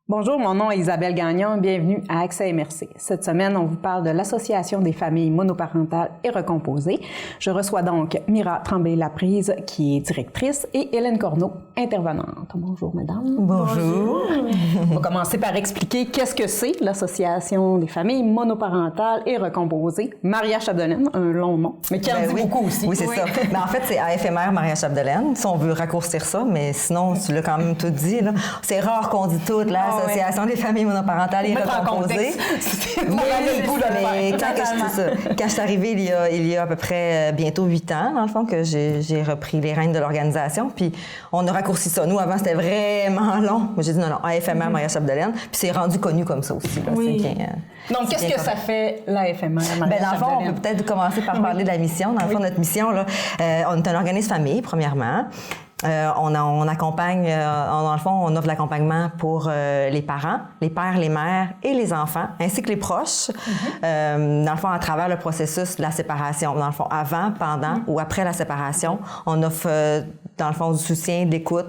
Bonjour, mon nom est Isabelle Gagnon. Bienvenue à Accès MRC. Cette semaine, on vous parle de l'Association des familles monoparentales et recomposées. Je reçois donc Mira Tremblay-Laprise, qui est directrice, et Hélène Corneau, intervenante. Bonjour, mesdames. Bonjour. On va commencer par expliquer qu'est-ce que c'est l'Association des familles monoparentales et recomposées. Maria Chapdelaine, un long nom, mais qui en dit beaucoup aussi. Oui, c'est ça. Mais en fait, c'est AFMR Maria Chapdelaine, si on veut raccourcir ça, mais sinon, tu l'as quand même tout dit. Là. C'est rare qu'on dit tout, là. L'Association des familles monoparentales et recomposées. Mais quand je suis arrivée il y a à peu près bientôt 8 ans, dans le fond, que j'ai repris les rênes de l'organisation, puis on a raccourci ça. Nous, avant, c'était vraiment long. J'ai dit non, AFMR Maria Chapdelaine, puis c'est rendu connu comme ça aussi. Là. Oui. Donc, qu'est-ce que ça fait, l'AFMR Maria Chapdelaine? Dans le fond, on peut peut-être commencer par parler de la mission. Dans le fond, notre mission, là, on est un organisme famille, premièrement. On accompagne, dans le fond, on offre l'accompagnement pour les parents, les pères, les mères et les enfants, ainsi que les proches, dans le fond, à travers le processus de la séparation. Dans le fond, avant, pendant ou après la séparation, on offre, dans le fond, du soutien, de l'écoute,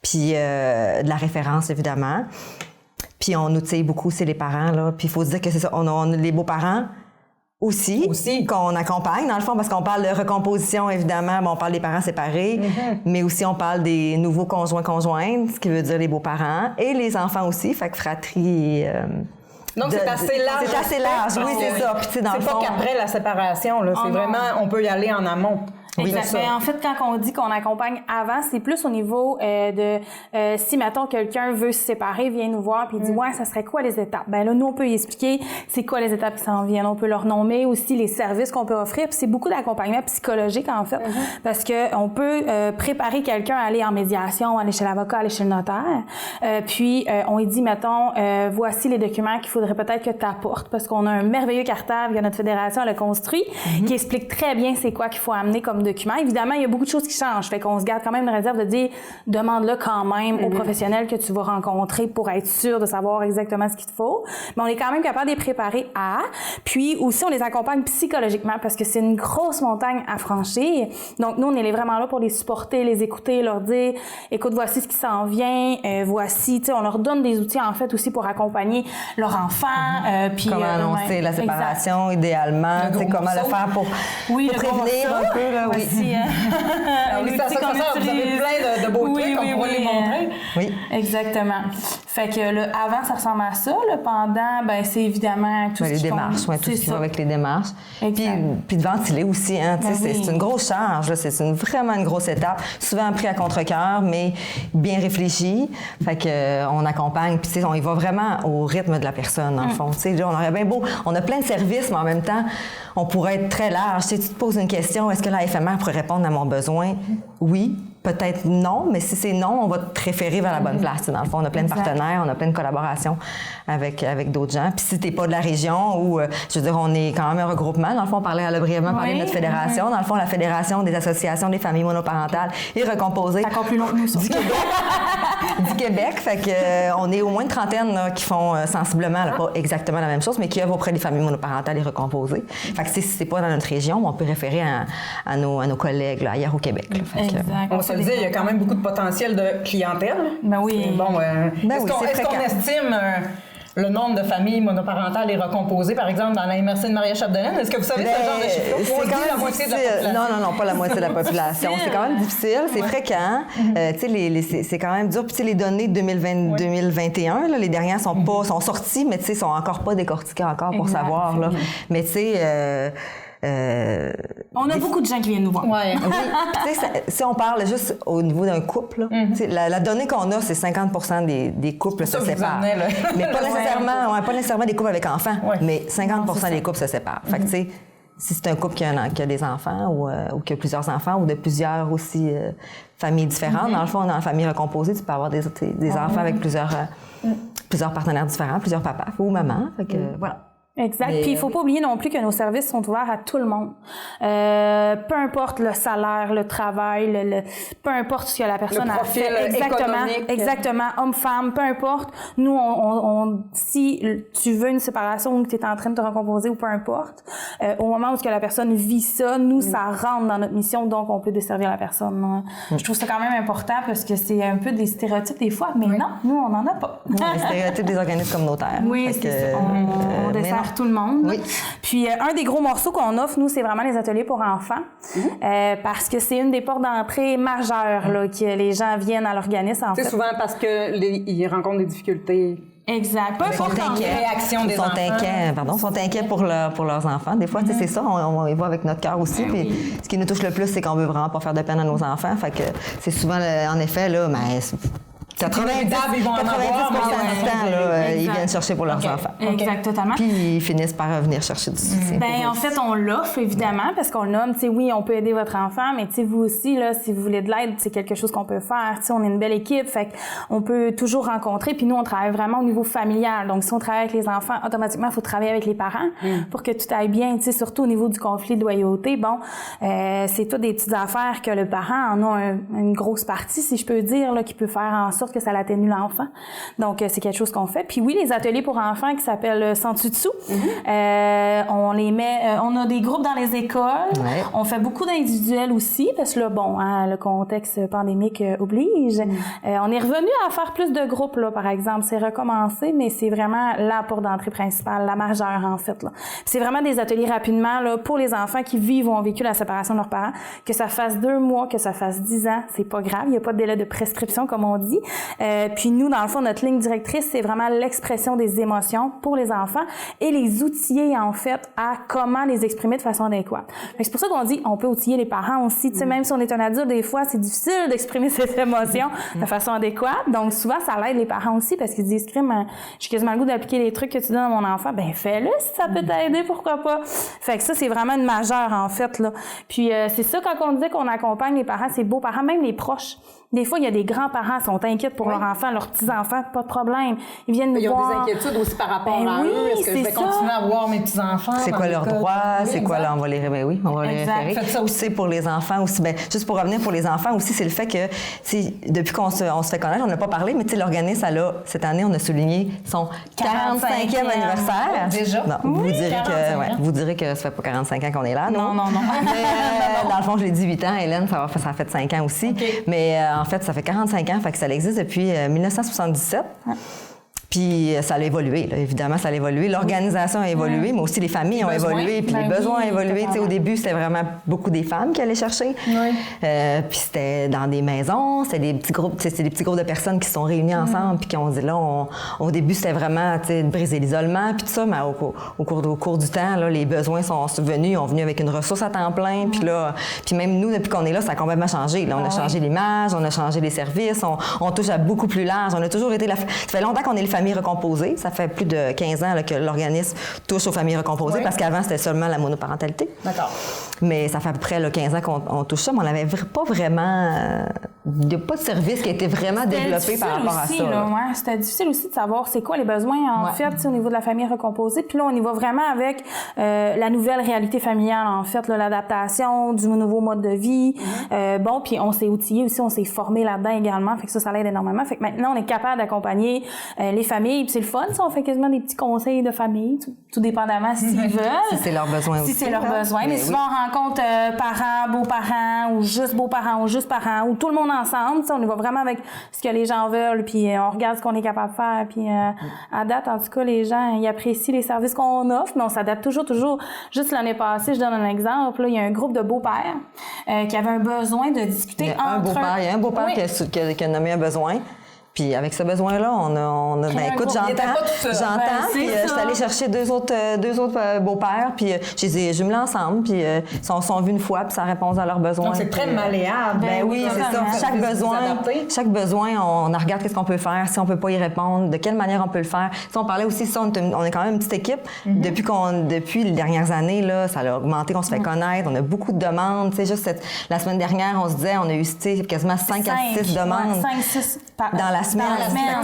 puis de la référence, évidemment. Puis on outille beaucoup aussi les parents, là. Puis il faut se dire que c'est ça, on a les beaux-parents, aussi qu'on accompagne, dans le fond, parce qu'on parle de recomposition, évidemment, on parle des parents séparés, mais aussi on parle des nouveaux conjoints-conjointes, ce qui veut dire les beaux-parents, et les enfants aussi, fait que fratrie... Donc, c'est assez large. C'est assez large, oui, c'est ça. Puis, dans le fond, pas qu'après la séparation, là, c'est vraiment, on peut y aller en amont. Oui, exactement. En fait, quand on dit qu'on accompagne avant, c'est plus au niveau si, mettons, quelqu'un veut se séparer, vient nous voir puis dit « Ouais, ça serait quoi les étapes? » Ben là, nous, on peut y expliquer c'est quoi les étapes qui s'en viennent. On peut leur nommer aussi les services qu'on peut offrir. Puis c'est beaucoup d'accompagnement psychologique, en fait, parce que on peut préparer quelqu'un à aller en médiation, aller chez l'avocat, aller chez le notaire. Puis, on lui dit, mettons, voici les documents qu'il faudrait peut-être que tu apportes, parce qu'on a un merveilleux cartable que notre fédération elle a construit, qui explique très bien c'est quoi qu'il faut amener comme documents. Évidemment, il y a beaucoup de choses qui changent. Fait qu'on se garde quand même une réserve de dire, demande-le quand même aux professionnels que tu vas rencontrer pour être sûr de savoir exactement ce qu'il te faut. Mais on est quand même capable de les préparer à. Puis aussi, on les accompagne psychologiquement parce que c'est une grosse montagne à franchir. Donc, nous, on est vraiment là pour les supporter, les écouter, leur dire, écoute, voici ce qui s'en vient, voici, tu sais, on leur donne des outils, en fait, aussi pour accompagner leur enfant. Puis comment annoncer la séparation, idéalement, tu sais, comment le faire pour prévenir un peu, là, Aussi, oui, ça, vous avez plein de beaux trucs qu'on pourrait les montrer. Oui. Exactement. Fait que le avant, ça ressemble à ça. Le pendant, ben c'est évidemment tout ce les qui démarches, compte. tout ce qui va avec les démarches. Exact. Puis de ventiler aussi, hein, c'est une grosse charge, là, c'est vraiment une grosse étape, souvent pris à contre-cœur, mais bien réfléchi. Fait que on accompagne, puis on y va vraiment au rythme de la personne, dans le fond. Là, on aurait bien beau, on a plein de services, mais en même temps, on pourrait être très large. Tu te poses une question, est-ce que la FMR pourrait répondre à mon besoin? Oui. Peut-être non, mais si c'est non, on va te référer vers la bonne place. Dans le fond, on a plein de partenaires, on a plein de collaborations avec d'autres gens. Puis si t'es pas de la région ou, je veux dire, on est quand même un regroupement. Dans le fond, on parlait brièvement parler de notre fédération. Dans le fond, la Fédération des associations des familles monoparentales et recomposées encore plus long que nous, du Québec. Du Québec. Fait que on est au moins une trentaine là, qui font sensiblement, là, pas exactement la même chose, mais qui œuvrent auprès des familles monoparentales et recomposées. Fait que si c'est pas dans notre région, on peut référer à nos collègues là, ailleurs au Québec. Là. Fait exact. On va se le dire, il y a quand même beaucoup de potentiel de clientèle. Ben oui. Bon, est-ce qu'on estime le nombre de familles monoparentales et recomposées, par exemple, dans la MRC de Maria Chapdelaine? Est-ce que vous savez ce genre de chiffre? C'est quand même la moitié de la population. Non, pas la moitié de la population. C'est quand même difficile, c'est fréquent. C'est quand même dur. Puis les données de 2021, là, les dernières sont sorties, mais sont encore pas décortiquées encore pour savoir. Là. Mais tu sais... on a beaucoup de gens qui viennent nous voir. Ouais. Oui. Si on parle juste au niveau d'un couple, la donnée qu'on a, c'est 50% des couples se séparent. Mais pas nécessairement des couples avec enfants, mais 50% des couples se séparent. Fait que, tu sais, si c'est un couple qui a des enfants ou qui a plusieurs enfants ou de plusieurs aussi familles différentes, dans le fond, dans la famille recomposée, tu peux avoir des enfants avec plusieurs partenaires différents, plusieurs papas ou mamans. Fait que, voilà. Exact. Puis il faut pas oublier non plus que nos services sont ouverts à tout le monde. Peu importe le salaire, le travail, peu importe ce que la personne a fait. Exactement. Homme, femme, peu importe. Nous, si tu veux une séparation ou que tu es en train de te recomposer ou peu importe, au moment où que la personne vit ça, nous, ça rentre dans notre mission, donc on peut desservir la personne. Je trouve ça quand même important parce que c'est un peu des stéréotypes des fois, mais non, nous, on n'en a pas. Les stéréotypes des organismes communautaires. Oui, c'est ça. On dessert tout le monde. Oui. Puis un des gros morceaux qu'on offre, nous, c'est vraiment les ateliers pour enfants, parce que c'est une des portes d'entrée majeures là, que les gens viennent à l'organisme. C'est souvent parce qu'ils rencontrent des difficultés. Exact. Ils sont inquiets pour leurs enfants. Des fois, c'est ça, on y va avec notre cœur aussi. Puis ce qui nous touche le plus, c'est qu'on veut vraiment pas faire de peine à nos enfants. Fait que c'est souvent, en effet, là, mais 90% du temps, ils viennent chercher pour leurs enfants. Exact, totalement. Puis ils finissent par venir chercher du soutien. En fait, on l'offre évidemment parce qu'on nomme, oui, on peut aider votre enfant, mais vous aussi, là, si vous voulez de l'aide, c'est quelque chose qu'on peut faire. On est une belle équipe, fait qu'on peut toujours rencontrer. Puis nous, on travaille vraiment au niveau familial. Donc, si on travaille avec les enfants, automatiquement, il faut travailler avec les parents pour que tout aille bien. Surtout au niveau du conflit de loyauté, c'est toutes des petites affaires que le parent en a une grosse partie, si je peux dire, là, qui peut faire en sorte que ça l'atténue l'enfant. Donc, c'est quelque chose qu'on fait. Puis oui, les ateliers pour enfants qui s'appellent Sans dessus dessous, on les met, on a des groupes dans les écoles. Ouais. On fait beaucoup d'individuels aussi, parce que là, le contexte pandémique oblige. On est revenu à faire plus de groupes, là, par exemple. C'est recommencé, mais c'est vraiment la porte d'entrée principale, la majeure, en fait, là. C'est vraiment des ateliers rapidement, là, pour les enfants qui vivent ou ont vécu la séparation de leurs parents. Que ça fasse 2 mois, que ça fasse 10 ans, c'est pas grave. Il n'y a pas de délai de prescription, comme on dit. Puis nous, dans le fond, notre ligne directrice, c'est vraiment l'expression des émotions pour les enfants et les outiller, en fait, à comment les exprimer de façon adéquate. C'est pour ça qu'on dit, on peut outiller les parents aussi. Tu sais, même si on est un adulte, des fois, c'est difficile d'exprimer ses émotions de façon adéquate. Donc, souvent, ça l'aide les parents aussi parce qu'ils disent, j'ai quasiment le goût d'appliquer les trucs que tu donnes à mon enfant. Ben, fais-le si ça peut t'aider, pourquoi pas. Fait que ça, c'est vraiment une majeure, en fait, là. Puis, c'est ça, quand on dit qu'on accompagne les parents, c'est beaux-parents, même les proches. Des fois, il y a des grands-parents qui sont inquiets pour leurs enfants, leurs petits-enfants, pas de problème. Ils viennent nous voir. Ils ont des inquiétudes aussi par rapport à eux. Est-ce que je vais continuer à voir mes petits-enfants? C'est quoi leurs droits? C'est quoi là? On va les référer. Faites ça aussi. Pour les enfants aussi. Juste pour revenir pour les enfants aussi, c'est le fait que depuis qu'on se fait connaître, on n'a pas parlé, mais l'organisme, cette année, on a souligné son 45e anniversaire. Déjà? Non, vous direz que ça fait pas 45 ans qu'on est là, non? Non. Mais, dans le fond, j'ai 18 ans. Hélène, ça a fait 5 ans aussi. Okay. Mais en fait, ça fait 45 ans, fait que ça existe depuis 1977. Puis ça a évolué, là, évidemment, ça a évolué. L'organisation a évolué, mais aussi les familles ont évolué, puis les besoins ont évolué. Au début, c'était vraiment beaucoup des femmes qui allaient chercher. Puis c'était dans des maisons, c'était des petits groupes, de personnes qui se sont réunies ensemble, puis qui ont dit là, au début, c'était vraiment de briser l'isolement, puis tout ça, mais au cours du temps, là, les besoins sont venus, ils ont venu avec une ressource à temps plein, puis même nous, depuis qu'on est là, ça a complètement changé. Là, on a changé l'image, on a changé les services, on touche à beaucoup plus large. On a toujours été ça fait longtemps qu'on est les familles recomposées. Ça fait plus de 15 ans là, que l'organisme touche aux familles recomposées parce qu'avant, c'était seulement la monoparentalité. D'accord. Mais ça fait à peu près 15 ans qu'on touche ça, mais on n'avait pas vraiment... Il n'y a pas de service qui a été vraiment développé par rapport aussi, à ça. Là, ouais. C'était difficile aussi de savoir c'est quoi les besoins, en fait, au niveau de la famille recomposée. Puis là, on y va vraiment avec la nouvelle réalité familiale, en fait, là, l'adaptation du nouveau mode de vie. Puis on s'est outillé aussi, on s'est formé là-dedans également. Fait que ça l'aide énormément. Fait que maintenant, on est capable d'accompagner les familles. Puis c'est le fun, ça, on fait quasiment des petits conseils de famille, tout dépendamment s'ils veulent. Si c'est leur besoin aussi. Si c'est leur besoin. Mais souvent, on rencontre parents, beaux-parents, ou juste beaux-parents, ou juste parents, ou tout le monde ensemble. On y va vraiment avec ce que les gens veulent, puis on regarde ce qu'on est capable de faire. Puis à date, en tout cas, les gens, ils apprécient les services qu'on offre, mais on s'adapte toujours. Juste l'année passée, je donne un exemple. Là, il y a un groupe de beaux-pères qui avait un besoin de discuter Il y a un beau-père qui a nommé un besoin. Puis avec ce besoin-là, on a écoute, j'entends, puis je suis allée chercher deux autres beaux-pères, puis je les ai jumelés ensemble, puis ils sont vus une fois, puis ça répond à leurs besoins. Donc c'est très malléable. Ben oui, c'est ça. Chaque besoin, on regarde qu'est-ce qu'on peut faire, si on peut pas y répondre, de quelle manière on peut le faire. Si on parlait aussi, on est quand même une petite équipe. Depuis les dernières années, là, ça a augmenté, on se fait connaître, on a beaucoup de demandes. La semaine dernière, on se disait, on a eu quasiment 5 à 6 demandes. 5, 6 dans la semaine.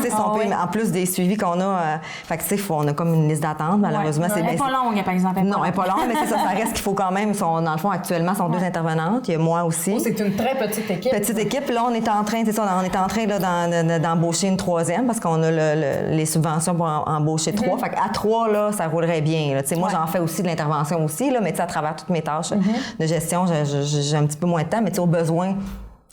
Fait que, en plus des suivis qu'on a, fait que, on a comme une liste d'attente, malheureusement. Elle n'est pas longue, par exemple. Non, elle n'est pas longue, mais c'est ça reste qu'il faut quand même. Dans le fond, actuellement, sont 2 intervenantes. Il y a moi aussi. C'est une très petite équipe. Petite équipe. Là, on est en train, d'embaucher une 3e parce qu'on a les subventions pour embaucher 3. Fait qu'à 3, là, ça roulerait bien. Moi, j'en fais aussi de l'intervention aussi, là, mais à travers toutes mes tâches de gestion, j'ai un petit peu moins de temps, mais au besoin,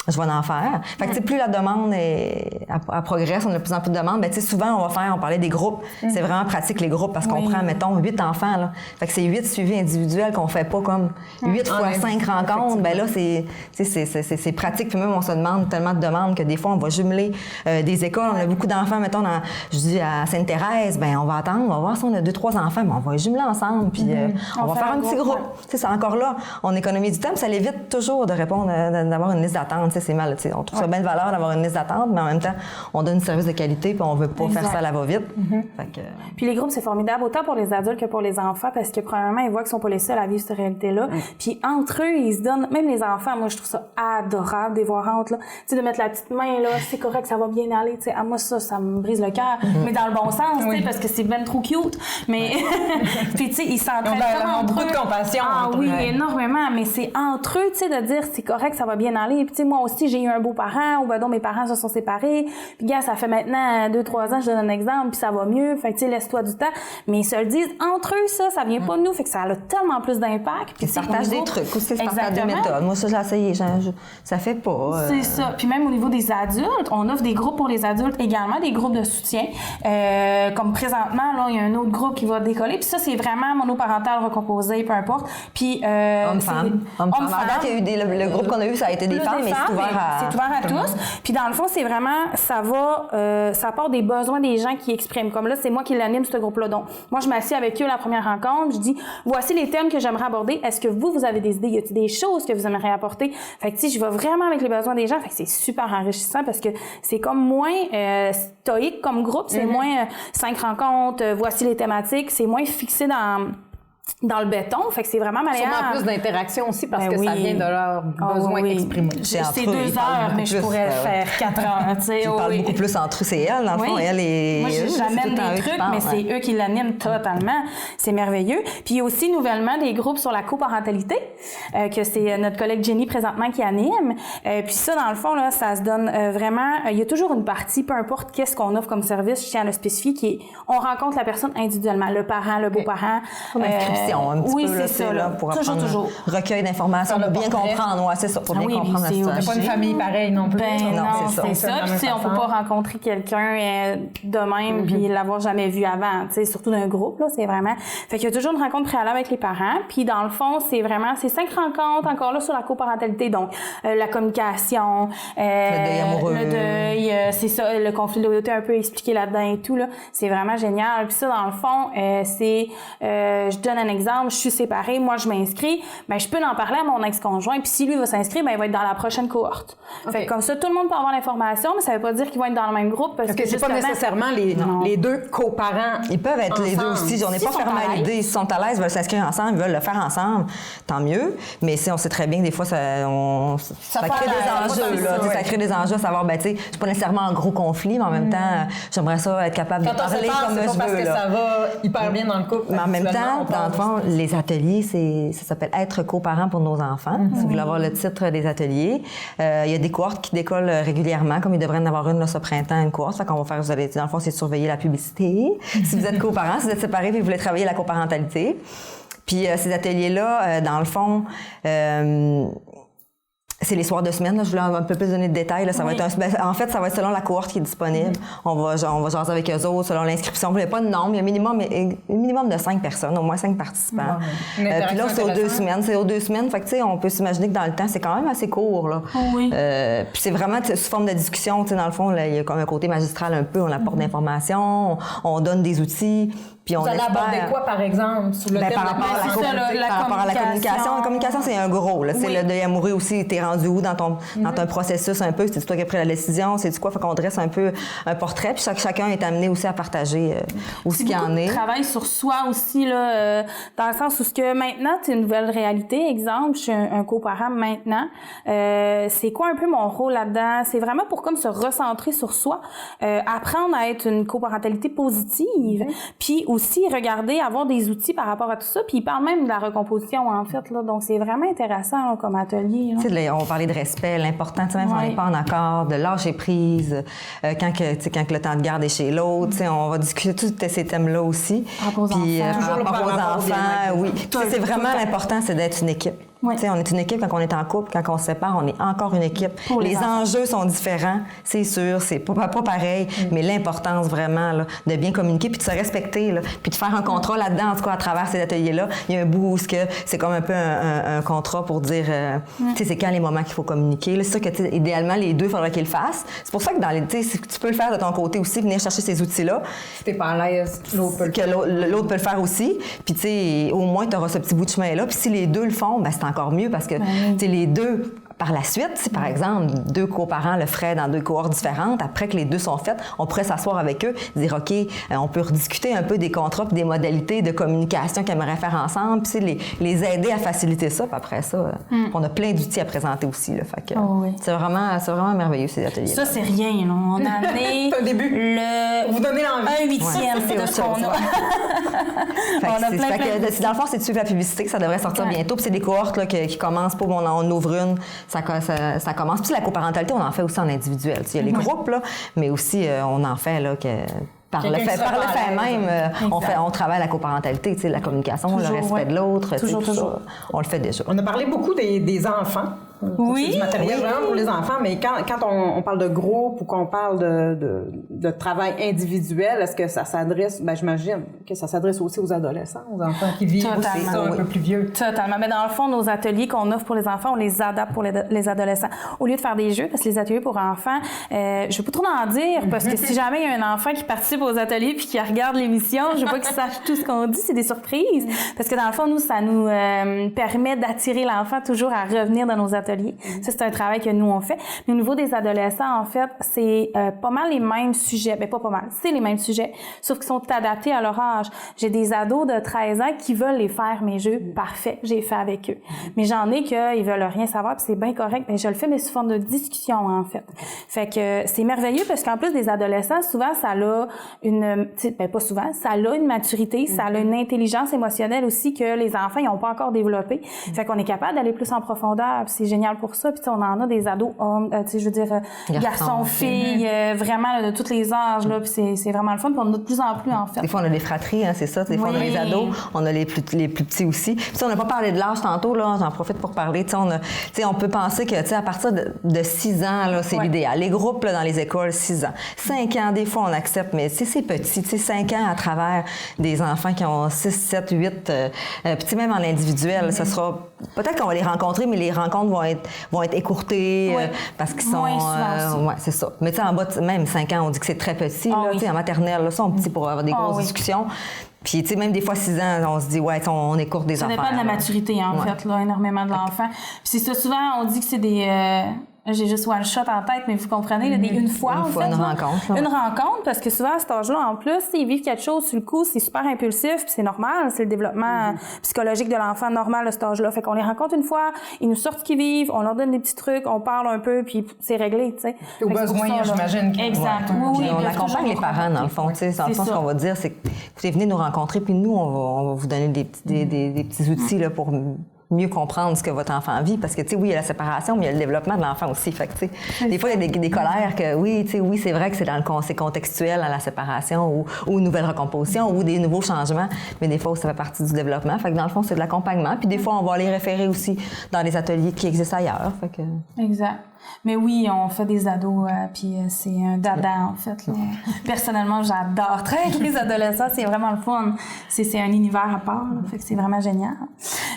je vais en faire. Fait que, plus la demande elle progresse, on a de plus en plus de demandes, ben, souvent, on parlait des groupes. C'est vraiment pratique, les groupes, parce qu'on prend, mettons, 8 enfants, là. Fait que c'est 8 suivis individuels qu'on fait pas comme 8 fois 5 rencontres. Ben là, c'est pratique. Puis même, on se demande tellement de demandes que des fois, on va jumeler des écoles. On a beaucoup d'enfants, mettons, je dis à Sainte-Thérèse, ben on va attendre, on va voir si on a 2-3 enfants, mais on va les jumeler ensemble, puis on va faire un petit groupe. C'est encore là, on économise du temps, puis ça l'évite toujours de répondre, d'avoir une liste d'attente. C'est mal. On trouve ça bien de valeur d'avoir une liste d'attente, mais en même temps, on donne un service de qualité puis on veut pas faire ça à la va-vite. Puis les groupes, c'est formidable, autant pour les adultes que pour les enfants, parce que premièrement, ils voient qu'ils sont pas les seuls à vivre cette réalité-là. Puis entre eux, ils se donnent, même les enfants, moi, je trouve ça adorable, de les voir entre, là. Tu sais, de mettre la petite main, là, c'est correct, ça va bien aller, tu sais. Moi, ça me brise le cœur. Mais dans le bon sens, tu sais, parce que c'est ben trop cute. Mais, puis tu sais, ils s'entraînent vraiment entre eux. Beaucoup de compassion. Oui, énormément. Mais c'est entre eux, tu sais, de dire, c'est correct, ça va bien aller. Puis tu sais, moi aussi, j'ai eu un beau-parent, ou ben donc mes parents se sont séparés. Puis gars, ça fait maintenant 2-3 ans, je donne un exemple, puis ça va mieux. Fait que tu sais, laisse-toi du temps. Mais ils se le disent entre eux, ça vient pas de nous. Fait que ça a tellement plus d'impact. Puis ils partagent des trucs aussi, ils partagent des méthodes. Moi, ça, j'ai essayé, ça fait pas. C'est ça. Puis même au niveau des adultes, on offre des groupes pour les adultes également, des groupes de soutien. Comme présentement, là, il y a un autre groupe qui va décoller. Puis ça, c'est vraiment monoparental recomposé, peu importe. Puis homme-femme. Homme-femme. Il y a eu le groupe qu'on a eu, ça a été des femmes, mais c'est ouvert à tous. Puis dans le fond, c'est vraiment, ça apporte des besoins des gens qui expriment. Comme là, c'est moi qui l'anime, ce groupe-là. Donc, moi, je m'assieds avec eux à la première rencontre. Je dis, voici les thèmes que j'aimerais aborder. Est-ce que vous avez des idées? Y a-t-il des choses que vous aimeriez apporter? Fait que, tu sais, je vais vraiment avec les besoins des gens. Fait que c'est super enrichissant parce que c'est comme moins stoïque comme groupe. C'est moins 5 rencontres, voici les thématiques. C'est moins fixé dans le béton, fait que c'est vraiment malléable. Sûrement plus d'interaction aussi parce que ça vient de leurs besoins exprimés. C'est 2 heures, mais je pourrais faire 4 heures. Ils parlent beaucoup plus entre eux, c'est elle, dans le fond. Elle est... Moi, j'amène des trucs, mais c'est eux qui l'animent totalement. C'est merveilleux. Puis il y a aussi nouvellement des groupes sur la coparentalité, que c'est notre collègue Jenny présentement qui anime. Puis ça, dans le fond, là, ça se donne vraiment... Il y a toujours une partie, peu importe qu'est-ce qu'on offre comme service, je tiens à le spécifier, qui est on rencontre la personne individuellement, le parent, le beau-parent. Un petit peu, c'est ça, là, pour toujours. Recueil d'informations, pour bien comprendre. Ouais, c'est ça, pour bien comprendre la situation. C'est pas une famille pareille non plus. Non, c'est ça. Puis on peut pas rencontrer quelqu'un de même puis l'avoir jamais vu avant, tu sais, surtout d'un groupe, là, c'est vraiment... Fait qu'il y a toujours une rencontre préalable avec les parents, puis dans le fond, c'est 5 rencontres, encore là, sur la coparentalité, donc la communication, le deuil amoureux. Le deuil, c'est ça, le conflit de loyauté un peu expliqué là-dedans et tout, là, c'est vraiment génial. Puis ça, dans le fond, c'est... je donne un exemple, je suis séparée, moi je m'inscris, ben je peux en parler à mon ex-conjoint, puis si lui va s'inscrire, ben il va être dans la prochaine cohorte. Fait que comme ça, tout le monde peut avoir l'information, mais ça veut pas dire qu'ils vont être dans le même groupe parce que c'est pas nécessairement les deux coparents. Ils peuvent être les deux aussi. On n'est pas fermé à l'idée. Ils sont à l'aise, ils veulent s'inscrire ensemble, ils veulent le faire ensemble, tant mieux. Mais on sait très bien que des fois, ça crée des enjeux. Ça crée des enjeux à savoir, ben tu sais, c'est pas nécessairement un gros conflit, mais en même temps, j'aimerais ça être capable de parler comme je veux. Parce que ça va hyper bien dans le couple. Mais en même temps, dans le fond, les ateliers, ça s'appelle Être coparent pour nos enfants. Si vous voulez avoir le titre des ateliers. Il y a des cohortes qui décollent régulièrement, comme il devrait en avoir une là, ce printemps, une cohorte. Fait qu'on va faire, vous allez, dans le fond, c'est surveiller la publicité. Si vous êtes coparents, si vous êtes séparés et vous voulez travailler la coparentalité. Puis ces ateliers-là, dans le fond, c'est les soirs de semaine. Là, je voulais un peu plus donner de détails. Là. Ça va être en fait, ça va être selon la cohorte qui est disponible. On va jaser avec eux autres, selon l'inscription. Il n'y a pas de nombre. Il y a un minimum de 5 personnes, au moins 5 participants. Puis là, c'est aux 2 semaines. C'est aux 2 semaines. Fait que, tu sais, on peut s'imaginer que dans le temps, c'est quand même assez court. Là. Puis c'est vraiment sous forme de discussion. Dans le fond, il y a comme un côté magistral un peu. On apporte de l'information, on donne des outils. Puis on Vous allez aborder quoi, par exemple, sur le thème par rapport à la communication. La communication, c'est un gros. Là. C'est le deuil amoureux aussi. T'es rendu où dans ton processus un peu? C'est toi qui as pris la décision? C'est quoi? Fait qu'on dresse un peu un portrait. Puis chacun est amené aussi à partager où ce qu'il en est. Travail sur soi aussi, là, dans le sens où ce que maintenant, c'est une nouvelle réalité. Exemple, je suis un coparent maintenant. C'est quoi un peu mon rôle là-dedans? C'est vraiment pour comme se recentrer sur soi, apprendre à être une coparentalité positive, puis aussi regarder, avoir des outils par rapport à tout ça. Puis il parle même de la recomposition, en fait. Là. Donc, c'est vraiment intéressant là, comme atelier. On parlait de respect, l'important, même si on n'est pas en accord, de lâcher prise, quand le temps de garde est chez l'autre. On va discuter tous ces thèmes-là aussi. Puis, par rapport aux enfants, oui. C'est vraiment l'important, c'est d'être une équipe. Oui. On est une équipe quand on est en couple, quand on se sépare, on est encore une équipe. Les enjeux sont différents, c'est sûr, c'est pas pareil, mais l'importance vraiment là, de bien communiquer puis de se respecter, là, puis de faire un contrat là-dedans, en tout cas à travers ces ateliers-là. Il y a un bout où c'est comme un peu un contrat pour dire, c'est quand les moments qu'il faut communiquer. C'est sûr que idéalement, les deux, il faudrait qu'ils le fassent. C'est pour ça que tu peux le faire de ton côté aussi, venir chercher ces outils-là. Si t'es pas à l'aise, l'autre peut le faire aussi. Puis au moins, tu auras ce petit bout de chemin-là. Puis si les deux le font, ben c'est encore mieux parce que les deux, par la suite, si par exemple, deux coparents le feraient dans deux cohortes différentes, après que les deux sont faites, on pourrait s'asseoir avec eux, dire OK, on peut rediscuter un peu des contrats et des modalités de communication qu'ils aimeraient faire ensemble, puis les aider à faciliter ça. Puis après ça, on a plein d'outils à présenter aussi. Là, fait que, c'est vraiment merveilleux ces ateliers. Ça, c'est rien. Là. On a amené un début. Vous donnez l'envie. 1/8 de ce qu'on a. Dans le fond, c'est de suivre la publicité, ça devrait sortir bientôt. Puis c'est des cohortes là, qui commencent, on ouvre une, ça commence. Puis la coparentalité, on en fait aussi en individuel. Il y a les groupes, là, mais aussi on en fait là, que par le fait même, on travaille la coparentalité, la communication, le respect de l'autre. Toujours. On le fait déjà. On a parlé beaucoup des enfants. Oui. C'est du matériel vraiment pour les enfants, mais quand on parle de groupe ou qu'on parle de travail individuel, est-ce que ça s'adresse, j'imagine que ça s'adresse aussi aux adolescents, aux enfants qui vivent aussi ça un peu plus vieux. Totalement. Mais dans le fond, nos ateliers qu'on offre pour les enfants, on les adapte pour les adolescents. Au lieu de faire des jeux, parce que les ateliers pour enfants, je ne vais pas trop en dire, parce que si jamais il y a un enfant qui participe aux ateliers puis qui regarde l'émission, je veux pas qu'il sache tout ce qu'on dit, c'est des surprises. Parce que dans le fond, nous, ça nous permet d'attirer l'enfant toujours à revenir dans nos ateliers. Ça, c'est un travail que nous, on fait. Mais au niveau des adolescents, en fait, c'est pas mal les mêmes sujets. Bien, pas mal. C'est les mêmes sujets, sauf qu'ils sont adaptés à leur âge. J'ai des ados de 13 ans qui veulent les faire, mes jeux. Parfait, j'ai fait avec eux. Mais j'en ai qu'ils veulent rien savoir, puis c'est bien correct. Mais je le fais, mais sous forme de discussion, en fait. Fait que c'est merveilleux parce qu'en plus des adolescents, souvent, ça a pas souvent, ça a une maturité, ça a une intelligence émotionnelle aussi que les enfants, ils n'ont pas encore développé. Fait qu'on est capable d'aller plus en profondeur, puis c'est génial pour ça. Puis on en a des ados hommes, garçons, filles, vraiment là, de tous les âges. Là, puis c'est vraiment le fun. Puis on en a de plus en plus, en fait. Des fois, on a des fratries, c'est ça. Des fois, on a les ados, on a les plus petits aussi. Puis on n'a pas parlé de l'âge tantôt, là, j'en profite pour parler. On peut penser que à partir de 6 ans, là, c'est l'idéal. Les groupes là, dans les écoles, 6 ans. 5 ans, des fois, on accepte, mais c'est petit. 5 ans à travers des enfants qui ont 6, 7, 8. Puis même en individuel, ça sera... Peut-être qu'on va les rencontrer, mais les rencontres vont être écourtées parce qu'ils sont... c'est ça. Mais en bas, même 5 ans, on dit que c'est très petit. En maternelle, là, ils sont petits pour avoir des grosses discussions. Puis, même des fois, 6 ans, on se dit, on écourte des enfants. Ça dépend de la maturité, en fait, là, énormément de l'enfant. Puis c'est ça, souvent, on dit que c'est des... J'ai juste one shot en tête, mais vous comprenez, là, une fois, une rencontre. Une rencontre, parce que souvent, à cet âge-là, en plus, ils vivent quelque chose sur le coup, c'est super impulsif, puis c'est normal, c'est le développement psychologique de l'enfant normal à cet âge-là. Fait qu'on les rencontre une fois, ils nous sortent ce qu'ils vivent, on leur donne des petits trucs, on parle un peu, puis c'est réglé, tu sais. Au besoin, j'imagine. Exact. Oui, on accompagne les parents, dans le fond. Dans le fond, ce qu'on va dire, c'est que écoutez, venez nous rencontrer, puis nous, on va vous donner des petits outils là, pour mieux comprendre ce que votre enfant vit, parce que, il y a la séparation, mais il y a le développement de l'enfant aussi. Fait que, des fois, il y a des colères que, oui, c'est vrai que c'est contextuel à la séparation ou une nouvelle recomposition ou des nouveaux changements, mais des fois, ça fait partie du développement. Fait que, dans le fond, c'est de l'accompagnement. Puis des fois, on va les référer aussi dans des ateliers qui existent ailleurs. Fait que... Exact. Mais oui, on fait des ados, puis c'est un dada, en fait. Là. Personnellement, j'adore travailler avec les adolescents. C'est vraiment le fun. C'est un univers à part. Là. Fait que c'est vraiment génial.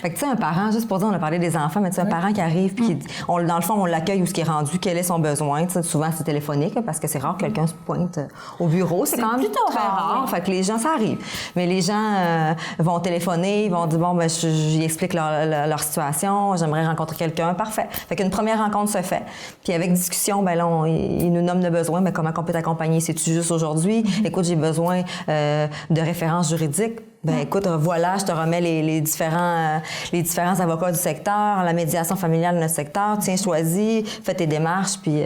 Fait que tu sais, un parent, juste pour dire, on a parlé des enfants, mais tu sais, un parent qui arrive, puis dans le fond, on l'accueille où ce qui est rendu, quel est son besoin. Tu sais, souvent, c'est téléphonique, parce que c'est rare que quelqu'un se pointe au bureau. C'est quand même plutôt très rare. Fait que les gens, ça arrive. Mais les gens vont téléphoner, ils vont dire, bon, ben, j'y explique leur situation, j'aimerais rencontrer quelqu'un. Parfait. Fait qu'une première rencontre se fait. Puis avec discussion, ben là, ils nous nomment le besoin, mais comment on peut t'accompagner? C'est-tu juste aujourd'hui? Écoute, j'ai besoin de références juridiques. Ben écoute, voilà, je te remets les différents avocats du secteur, la médiation familiale de notre secteur. Tiens, choisis, fais tes démarches, puis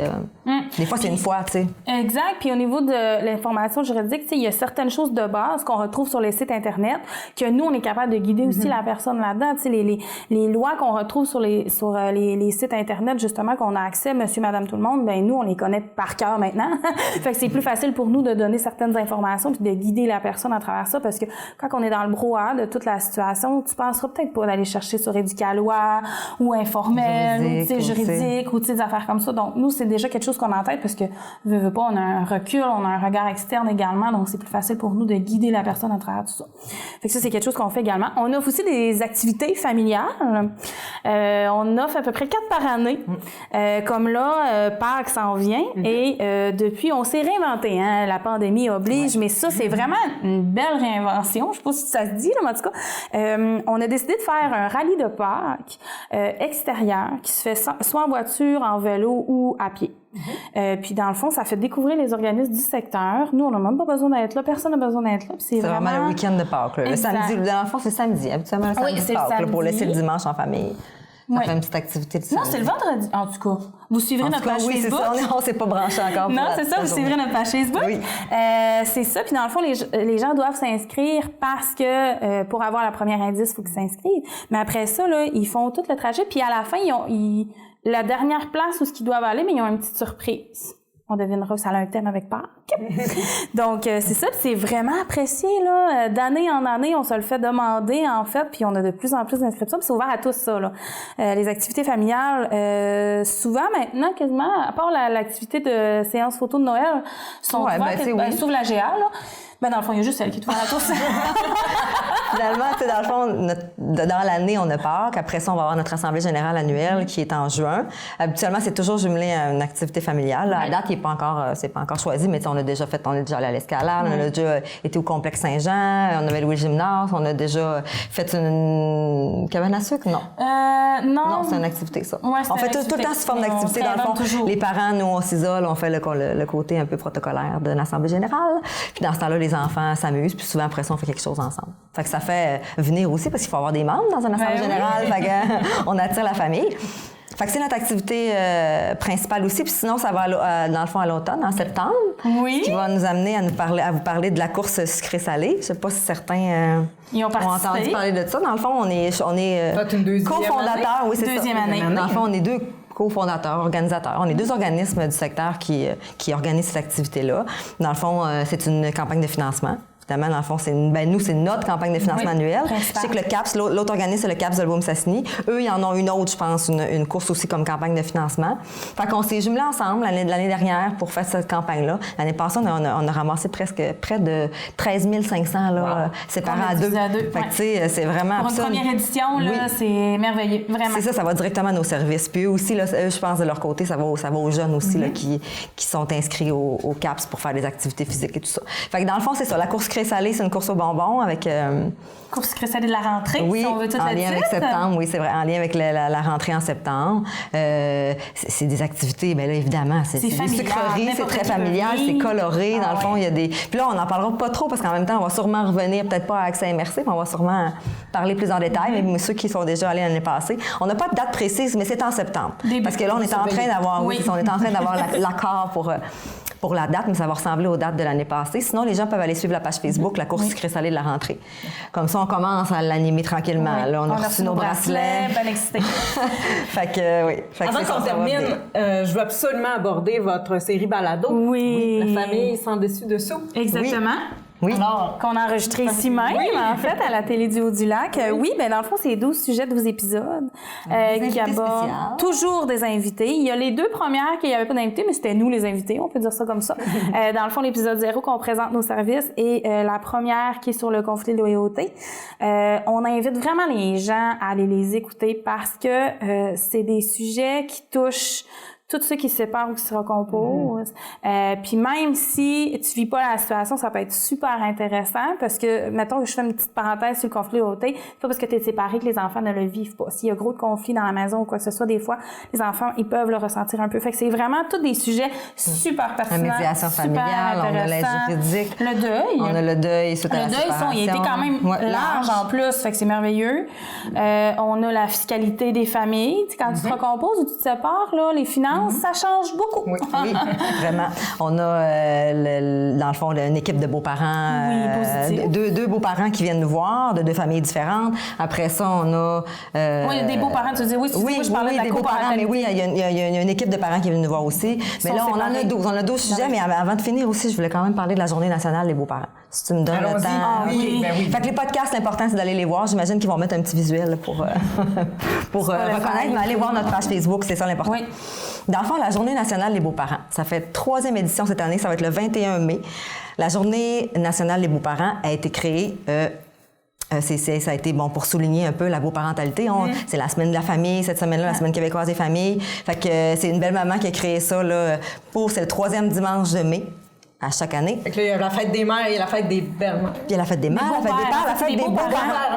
des fois, c'est une fois, tu sais. Exact. Puis au niveau de l'information juridique, tu sais, il y a certaines choses de base qu'on retrouve sur les sites Internet que nous, on est capable de guider aussi la personne là-dedans. Tu sais, les lois qu'on retrouve sur les sites Internet, justement, qu'on a accès, monsieur, madame, tout le monde, ben nous, on les connaît par cœur maintenant. Fait que c'est plus facile pour nous de donner certaines informations puis de guider la personne à travers ça, parce que quand on est dans le brouhaha de toute la situation, tu penseras peut-être pas d'aller chercher sur Éducalois ou informel, ou juridique, ou des affaires comme ça. Donc, nous, c'est déjà quelque chose qu'on a en tête parce que, veut pas, on a un recul, on a un regard externe également, donc c'est plus facile pour nous de guider la personne à travers tout ça. Fait que ça, c'est quelque chose qu'on fait également. On offre aussi des activités familiales. On offre à peu près 4 par année. Comme là, Pâques s'en vient et depuis, on s'est réinventé. Hein? La pandémie oblige, mais ça, c'est vraiment une belle réinvention. Je sais pas si ça se dit, là, mais en tout cas, on a décidé de faire un rallye de Pâques extérieur qui se fait soit en voiture, en vélo ou à pied. Puis dans le fond, ça fait découvrir les organismes du secteur. Nous, on n'a même pas besoin d'être là. Personne n'a besoin d'être là. C'est vraiment le week-end de Pâques. Le samedi, dans le fond, c'est samedi. Habituellement, le samedi de Pâques, là, pour laisser le dimanche en famille. Ça fait une petite activité de Non, c'est le vendredi, en tout cas. Vous suivrez notre page Facebook. Oui, c'est ça. On s'est pas branché encore. Non, c'est ça. Vous suivrez notre page Facebook. Oui. C'est ça. Puis dans le fond, les gens doivent s'inscrire parce que pour avoir la première indice, il faut qu'ils s'inscrivent. Mais après ça, là, ils font tout le trajet. Puis à la fin, la dernière place où ils doivent aller, mais ils ont une petite surprise. On devinera que ça a un thème avec Pâques. Donc, c'est ça. Puis c'est vraiment apprécié, là. D'année en année, on se le fait demander, en fait. Puis on a de plus en plus d'inscriptions. Puis c'est ouvert à tous, ça, là. Les activités familiales, souvent, maintenant, quasiment, à part l'activité de séance photo de Noël, sont ouvertes. Sauf la GA, là. Ben, dans le fond, il y a juste celle qui est ouverte à tous. Finalement, tu sais, dans le fond, dans l'année, on a Pâques. Après ça, on va avoir notre assemblée générale annuelle qui est en juin. Habituellement, c'est toujours jumelé à une activité familiale. À date, c'est pas encore choisi, mais on est déjà allé à l'Escalade, on a déjà été au complexe Saint-Jean, on avait loué le gymnase, on a déjà fait une cabane à sucre, non? Non, c'est une activité, ça. Ouais, on fait tout le temps sous forme d'activité. Dans le fond, toujours. Les parents, nous, on s'isole, on fait le côté un peu protocolaire de l'assemblée générale. Puis dans ce temps-là, les enfants s'amusent, puis souvent, après ça, on fait quelque chose ensemble. Fait que ça fait venir aussi, parce qu'il faut avoir des membres dans une assemblée générale. Fait que, on attire la famille. Fait que c'est notre activité principale aussi. Puis sinon, ça va dans le fond à l'automne, en septembre. Oui. Ce qui va nous amener à vous parler de la course sucré-salé. Je sais pas si certains ont entendu parler de ça. Dans le fond, on est cofondateurs. Oui, c'est ça. Deuxième année. Dans le fond, on est 2 cofondateurs, organisateurs. On est 2 organismes du secteur qui organisent cette activité-là. Dans le fond, c'est une campagne de financement. Évidemment, dans le fond, nous, c'est notre campagne de financement annuelle. Je sais que le CAPS, l'autre organisme, c'est le CAPS de Beaume-Sassini. Eux, ils en ont une autre, je pense, une course aussi comme campagne de financement. Fait qu'on s'est jumelés ensemble l'année dernière pour faire cette campagne-là. L'année passée, on a ramassé près de 13 500 là, séparés à 2. Fait que, tu sais, c'est vraiment... Pour une première édition, là, c'est merveilleux, vraiment. C'est ça va directement à nos services. Puis eux aussi, là, je pense, de leur côté, ça va aux jeunes aussi là, qui sont inscrits au CAPS pour faire des activités physiques et tout ça. Fait que dans le fond, c'est ça. La course sucré-salé, c'est une course aux bonbons avec... Course sucré-salé de la rentrée, oui, si on veut tout en lien avec septembre, oui, c'est vrai, en lien avec la rentrée en septembre. C'est des activités, bien là, évidemment, c'est des sucreries, c'est très familial, c'est coloré, dans le fond, il y a des... Puis là, on n'en parlera pas trop, parce qu'en même temps, on va sûrement revenir, peut-être pas à Accès MRC, mais on va sûrement parler plus en détail, mais ceux qui sont déjà allés l'année passée. On n'a pas de date précise, mais c'est en septembre. Parce que là, on est en train d'avoir l'accord pour la date, mais ça va ressembler aux dates de l'année passée. Sinon, les gens peuvent aller suivre la page Facebook, la course sucré-salé de la rentrée. Comme ça, on commence à l'animer tranquillement. Oui. Là, on a reçu nos bracelets. Bien excité. Fait que, oui. Avant qu'on termine, je veux absolument aborder votre série balado. Oui. La famille sans dessus-dessous. Exactement. Oui. Oui. Alors, qu'on a enregistré ici même, en fait, à la télé du Haut-du-Lac. Oui, ben dans le fond, c'est 12 sujets, 12 épisodes qui abordent toujours des invités. Il y a les 2 premières qu'il n'y avait pas d'invités, mais c'était nous les invités, on peut dire ça comme ça. Dans le fond, l'épisode 0 qu'on présente nos services et la première qui est sur le conflit de loyauté. On invite vraiment les gens à aller les écouter parce que c'est des sujets qui touchent tous ceux qui se séparent ou qui se recomposent. Puis même si tu vis pas la situation, ça peut être super intéressant parce que, mettons que je fais une petite parenthèse sur le conflit de loyauté, c'est pas parce que tu es séparé que les enfants ne le vivent pas. S'il y a gros de conflits dans la maison ou quoi que ce soit, des fois, les enfants, ils peuvent le ressentir un peu. Fait que c'est vraiment tous des sujets super pertinents, La médiation familiale, on a l'aide juridique. Le deuil. On a le deuil suite à la séparation. Il a été quand même large en plus, fait que c'est merveilleux. On a la fiscalité des familles. Tu sais, quand tu te recomposes ou tu te sépares, là, les finances, ça change beaucoup. Oui, vraiment. On a, dans le fond, une équipe de beaux-parents. Deux beaux-parents qui viennent nous voir, de 2 familles différentes. Après ça, on a... oui, il y a des beaux-parents, tu dis, oui, je parlais de la des beaux-parents, mais oui, il y a une équipe de parents qui viennent nous voir aussi. Mais là, on en a 12. On a 12 sujets, mais avant de finir aussi, je voulais quand même parler de la Journée nationale des beaux-parents. Si tu me donnes le temps. Oui. Fait que les podcasts, l'important, c'est d'aller les voir. J'imagine qu'ils vont mettre un petit visuel pour reconnaître, mais allez voir notre page Facebook, c'est ça l'important. Oui. Dans le fond, la Journée nationale des beaux-parents, ça fait 3e édition cette année, ça va être le 21 mai. La Journée nationale des beaux-parents a été créée... ça a été pour souligner un peu la beau-parentalité. C'est la semaine de la famille, cette semaine-là, la semaine québécoise des familles. Fait que c'est une belle maman qui a créé ça là, c'est le 3e dimanche de mai. À chaque année. Fait que là, il y a la fête des mères et la fête des belles-mères. Puis il y a la fête des mères, la fête des pères, la fête des beaux-parents.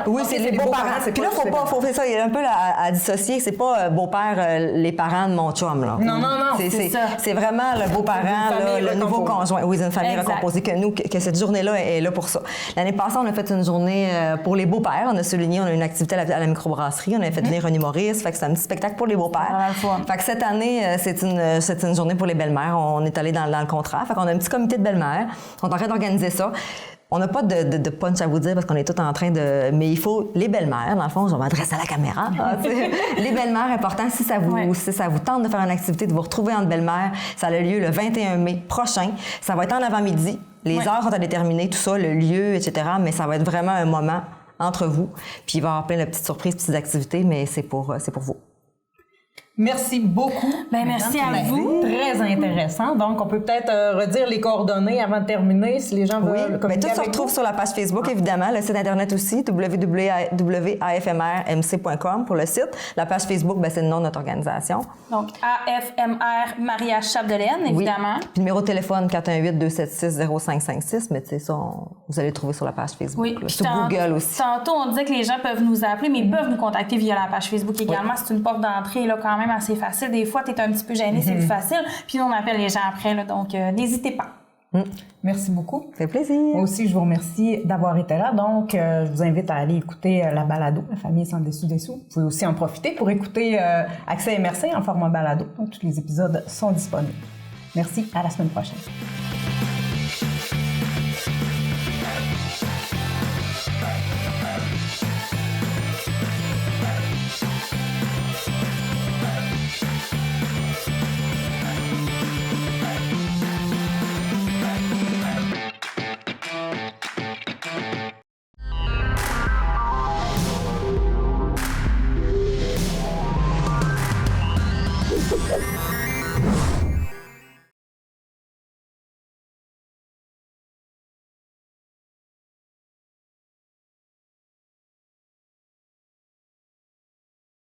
Oui, c'est les beaux-parents. Puis là, faut faire ça. Il y a un peu à dissocier. C'est pas beau-père, les parents de mon chum, là. Non. C'est vraiment le beau-parent, le nouveau conjoint. Oui, c'est une famille recomposée que cette journée-là est là pour ça. L'année passée, on a fait une journée pour les beaux-pères. On a souligné, on a une activité à la microbrasserie. On avait fait venir un humoriste. Fait que c'est un petit spectacle pour les beaux-pères. Fait que cette année, c'est une journée pour les belles-mères. On est allé dans le contrat. Fait qu'on a un petit comité de belles-mères. On est en train d'organiser ça. On n'a pas de punch à vous dire parce qu'on est tous en train de... Mais il faut... Les belles-mères, dans le fond, je vais m'adresser à la caméra. Les belles-mères, important, si ça vous tente de faire une activité, de vous retrouver entre belles-mères, ça a lieu le 21 mai prochain. Ça va être en avant-midi. Les heures sont à déterminer, tout ça, le lieu, etc. Mais ça va être vraiment un moment entre vous. Puis il va y avoir plein de petites surprises, petites activités, mais c'est pour vous. Merci beaucoup. Merci à vous. Très intéressant. Donc, on peut peut-être redire les coordonnées avant de terminer, si les gens veulent communiquer tout se retrouve sur la page Facebook, évidemment. Le site Internet aussi, www.afmrmc.com pour le site. La page Facebook, c'est le nom de notre organisation. Donc, AFMR Maria Chapdelaine, évidemment. Oui. Puis, numéro de téléphone 418-276-0556, mais tu sais, ça, vous allez le trouver sur la page Facebook. Oui. Sur Google aussi. Tantôt, on disait que les gens peuvent nous appeler, mais ils peuvent nous contacter via la page Facebook également. C'est une porte d'entrée, là, quand même assez facile. Des fois, tu es un petit peu gêné, c'est plus facile. Puis nous, on appelle les gens après, là, donc n'hésitez pas. Merci beaucoup. Ça fait plaisir. Moi aussi, je vous remercie d'avoir été là. Donc, je vous invite à aller écouter la balado, La famille sans dessous-dessous. Vous pouvez aussi en profiter pour écouter Accès MRC en format balado. Donc, tous les épisodes sont disponibles. Merci. À la semaine prochaine.